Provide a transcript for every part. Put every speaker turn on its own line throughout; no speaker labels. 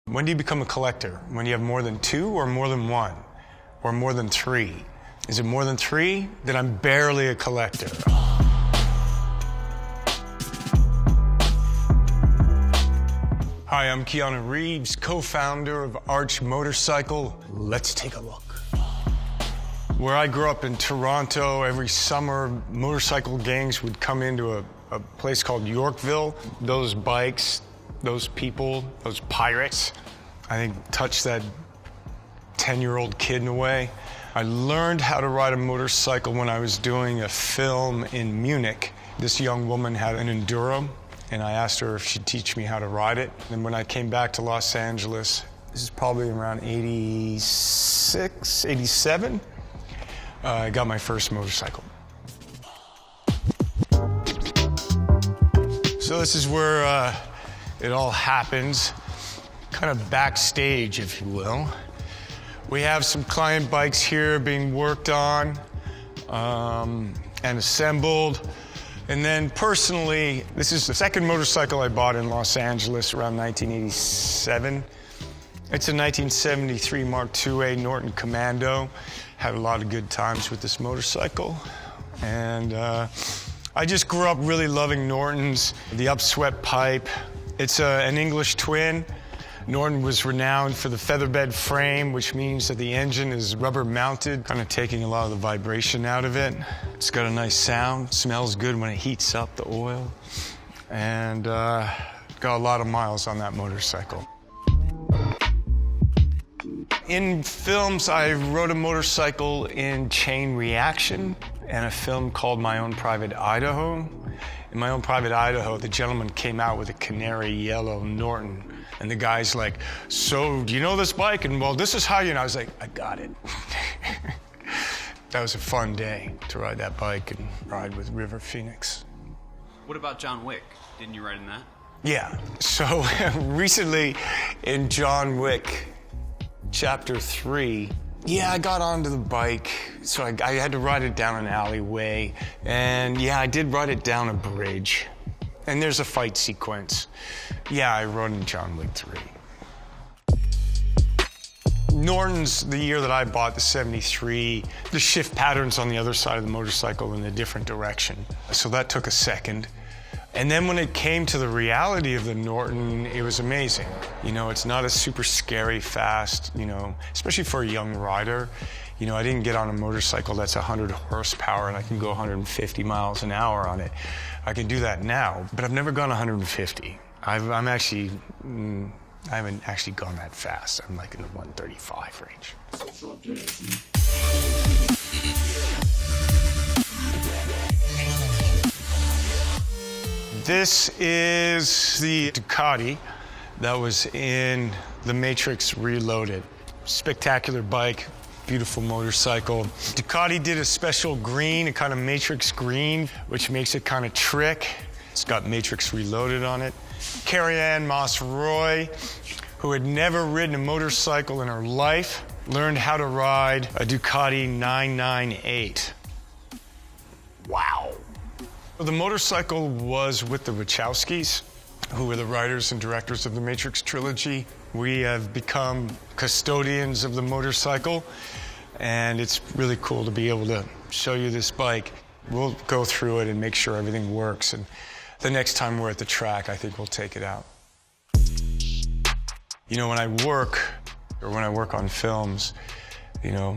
When do you become a collector? When you have more than two or more than one? Or more than three? Is it more than three? Then I'm barely a collector. Hi, I'm Keanu Reeves, co-founder of Arch Motorcycle. Let's take a look. Where I grew up in Toronto, every summer, motorcycle gangs would come into a place called Yorkville. Those bikes, those people, those pirates, I think touched that 10-year-old kid in a way. I learned how to ride a motorcycle when I was doing a film in Munich. This young woman had an Enduro, and I asked her if she'd teach me how to ride it. And when I came back to Los Angeles, this is probably around 86, 87, I got my first motorcycle. So this is where it all happens, kind of backstage, if you will. We have some client bikes here being worked on and assembled. And then personally, this is the second motorcycle I bought in Los Angeles around 1987. It's a 1973 Mark IIA Norton Commando. Had a lot of good times with this motorcycle. And I just grew up really loving Nortons, the upswept pipe. It's an English twin. Norton was renowned for the featherbed frame, which means that the engine is rubber mounted, kind of taking a lot of the vibration out of it. It's got a nice sound, smells good when it heats up the oil, and got a lot of miles on that motorcycle. In films, I rode a motorcycle in Chain Reaction and a film called My Own Private Idaho. In My Own Private Idaho, the gentleman came out with a canary yellow Norton. And the guy's like, so do you know this bike? And well, this is how you know. I was like, I got it. That was a fun day to ride that bike and ride with River Phoenix.
What about John Wick? Didn't you ride in that?
Yeah, so recently in John Wick, Chapter 3, yeah, I got onto the bike, so I had to ride it down an alleyway, and yeah, I did ride it down a bridge, and there's a fight sequence. Yeah, I rode in John Wick 3. Norton's, the year that I bought the 73, the shift patterns on the other side of the motorcycle in a different direction, so that took a second. And then when it came to the reality of the Norton, it was amazing. You know, it's not a super scary fast, you know, especially for a young rider. You know, I didn't get on a motorcycle that's 100 horsepower and I can go 150 miles an hour on it. I can do that now, but I've never gone 150. I haven't actually gone that fast. I'm like in the 135 range. This is the Ducati that was in The Matrix Reloaded. Spectacular bike, beautiful motorcycle. Ducati did a special green, a kind of Matrix green, which makes it kind of trick. It's got Matrix Reloaded on it. Carrie-Anne Moss-Roy, who had never ridden a motorcycle in her life, learned how to ride a Ducati 998. Wow. The motorcycle was with the Wachowskis, who were the writers and directors of the Matrix trilogy. We have become custodians of the motorcycle, and it's really cool to be able to show you this bike. We'll go through it and make sure everything works, and the next time we're at the track, I think we'll take it out. You know, when I work on films, you know,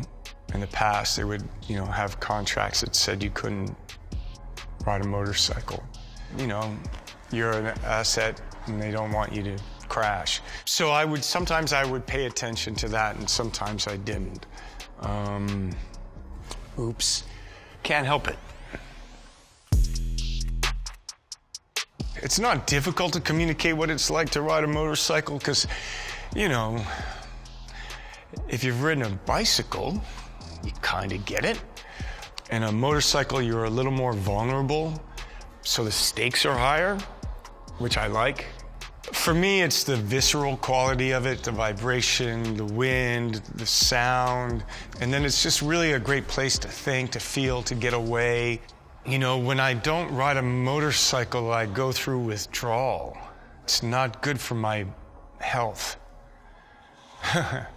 in the past, they would, you know, have contracts that said you couldn't ride a motorcycle. You know, you're an asset and they don't want you to crash. So sometimes I would pay attention to that and sometimes I didn't. Oops, can't help it. It's not difficult to communicate what it's like to ride a motorcycle because, you know, if you've ridden a bicycle, you kind of get it. And a motorcycle, you're a little more vulnerable, so the stakes are higher, which I like. For me, it's the visceral quality of it, the vibration, the wind, the sound, and then it's just really a great place to think, to feel, to get away. You know, when I don't ride a motorcycle, I go through withdrawal. It's not good for my health. I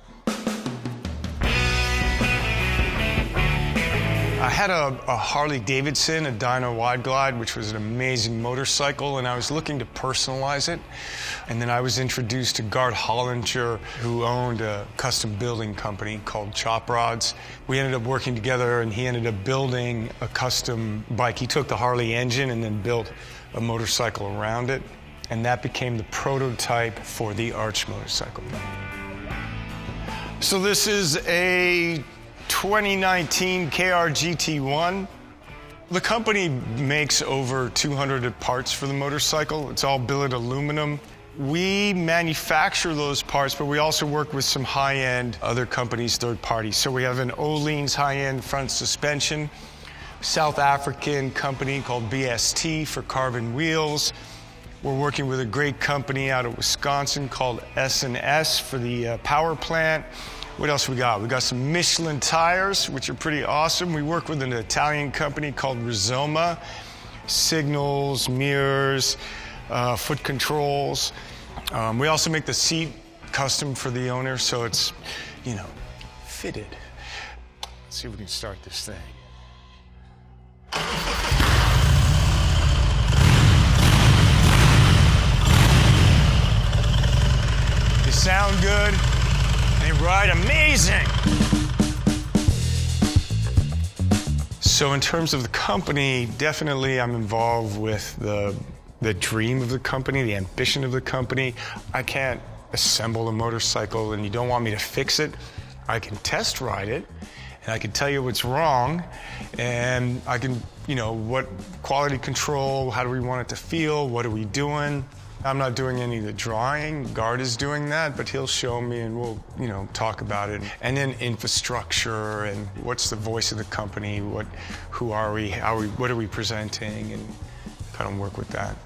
had a Harley Davidson, a Dyno Wide Glide, which was an amazing motorcycle, and I was looking to personalize it. And then I was introduced to Gart Hollinger, who owned a custom building company called Chop Rods. We ended up working together, and he ended up building a custom bike. He took the Harley engine and then built a motorcycle around it, and that became the prototype for the Arch motorcycle. So this is a 2019 KR GT1. The company makes over 200 parts for the motorcycle. It's all billet aluminum. We manufacture those parts, but we also work with some high-end other companies, third parties. So we have an Öhlins high-end front suspension, South African company called BST for carbon wheels. We're working with a great company out of Wisconsin called S&S for the power plant. What else we got? We got some Michelin tires, which are pretty awesome. We work with an Italian company called Rizoma, signals, mirrors, foot controls. We also make the seat custom for the owner, so it's, you know, fitted. Let's see if we can start this thing. They sound good. They ride amazing. So in terms of the company, definitely I'm involved with the dream of the company, the ambition of the company. I can't assemble a motorcycle and you don't want me to fix it. I can test ride it and I can tell you what's wrong and I can, you know, what quality control, how do we want it to feel, what are we doing? I'm not doing any of the drawing. Gart is doing that, but he'll show me and we'll, you know, talk about it. And then infrastructure and what's the voice of the company, who are we, what are we presenting, and kind of work with that.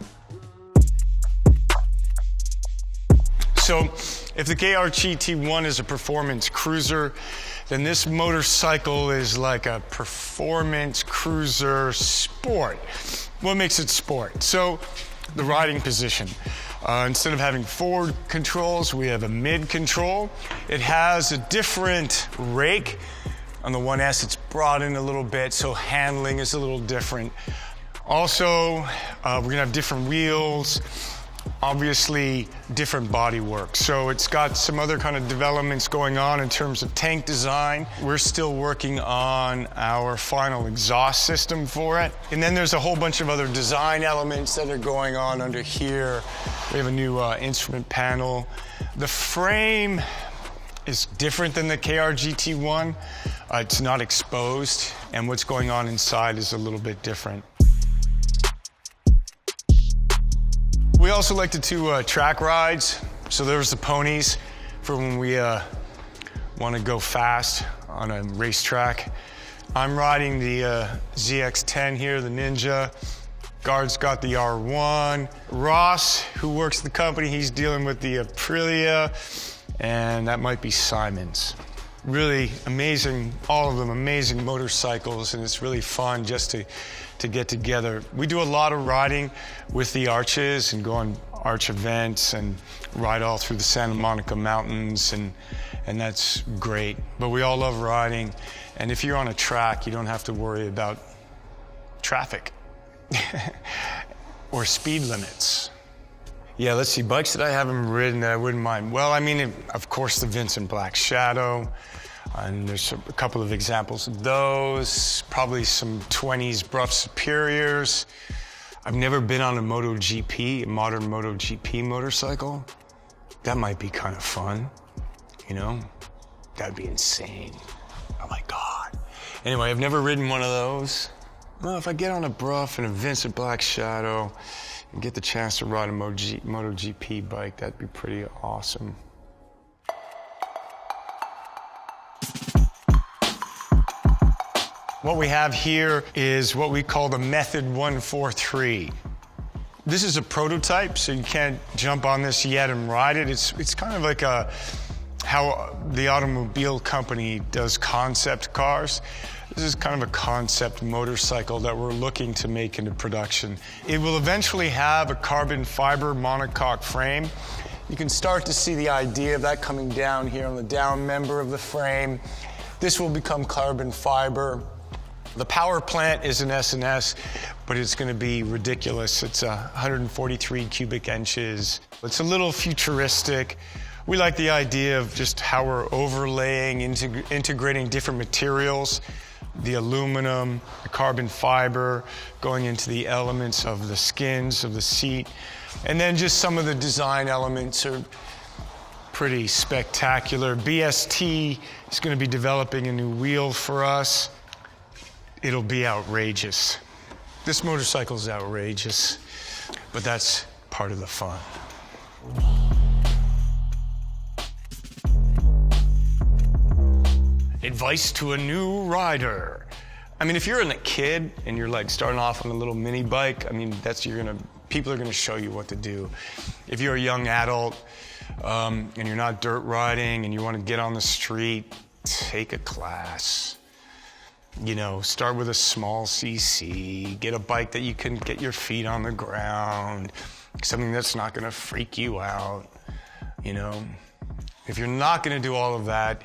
So if the KR GT1 is a performance cruiser, then this motorcycle is like a performance cruiser sport. What makes it sport? So the riding position. Instead of having forward controls, we have a mid control. It has a different rake. On the 1S, it's broadened a little bit, so handling is a little different. Also, we're gonna have different wheels, obviously different body work. So it's got some other kind of developments going on in terms of tank design. We're still working on our final exhaust system for it. And then there's a whole bunch of other design elements that are going on under here. We have a new instrument panel. The frame is different than the KR GT1. It's not exposed, and what's going on inside is a little bit different. We also like to do track rides. So there's the ponies for when we want to go fast on a racetrack. I'm riding the ZX-10 here, the Ninja. Gart's got the R1. Ross, who works the company, he's dealing with the Aprilia, and that might be Simon's. Really amazing, all of them amazing motorcycles, and it's really fun just to get together. We do a lot of riding with the Arches and go on Arch events and ride all through the Santa Monica Mountains, and that's great. But we all love riding, and if you're on a track, you don't have to worry about traffic or speed limits. Yeah, let's see, bikes that I haven't ridden that I wouldn't mind. Well, I mean, of course, the Vincent Black Shadow, and there's a couple of examples of those, probably some 20s Bruff Superiors. I've never been on a MotoGP, a modern MotoGP motorcycle. That might be kind of fun, you know? That'd be insane. Oh my God. Anyway, I've never ridden one of those. Well, if I get on a Bruff and a Vincent Black Shadow and get the chance to ride a MotoGP bike, that'd be pretty awesome. What we have here is what we call the Method 143. This is a prototype, so you can't jump on this yet and ride it. It's kind of like how the automobile company does concept cars. This is kind of a concept motorcycle that we're looking to make into production. It will eventually have a carbon fiber monocoque frame. You can start to see the idea of that coming down here on the down member of the frame. This will become carbon fiber. The power plant is an S&S, but it's going to be ridiculous. It's 143 cubic inches. It's a little futuristic. We like the idea of just how we're overlaying, integrating different materials, the aluminum, the carbon fiber, going into the elements of the skins of the seat. And then just some of the design elements are pretty spectacular. BST is going to be developing a new wheel for us. It'll be outrageous. This motorcycle is outrageous, but that's part of the fun. Advice to a new rider. I mean, if you're a kid and you're like starting off on a little mini bike, I mean, people are gonna show you what to do. If you're a young adult and you're not dirt riding and you wanna get on the street, take a class. You know, start with a small CC, get a bike that you can get your feet on the ground, something that's not gonna freak you out, you know? If you're not gonna do all of that,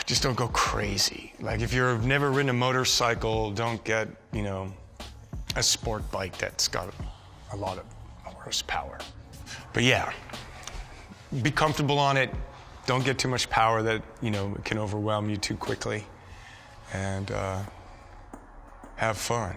just don't go crazy. Like if you've never ridden a motorcycle, don't get, you know, a sport bike that's got a lot of horsepower. But yeah, be comfortable on it. Don't get too much power that, you know, can overwhelm you too quickly. And have fun.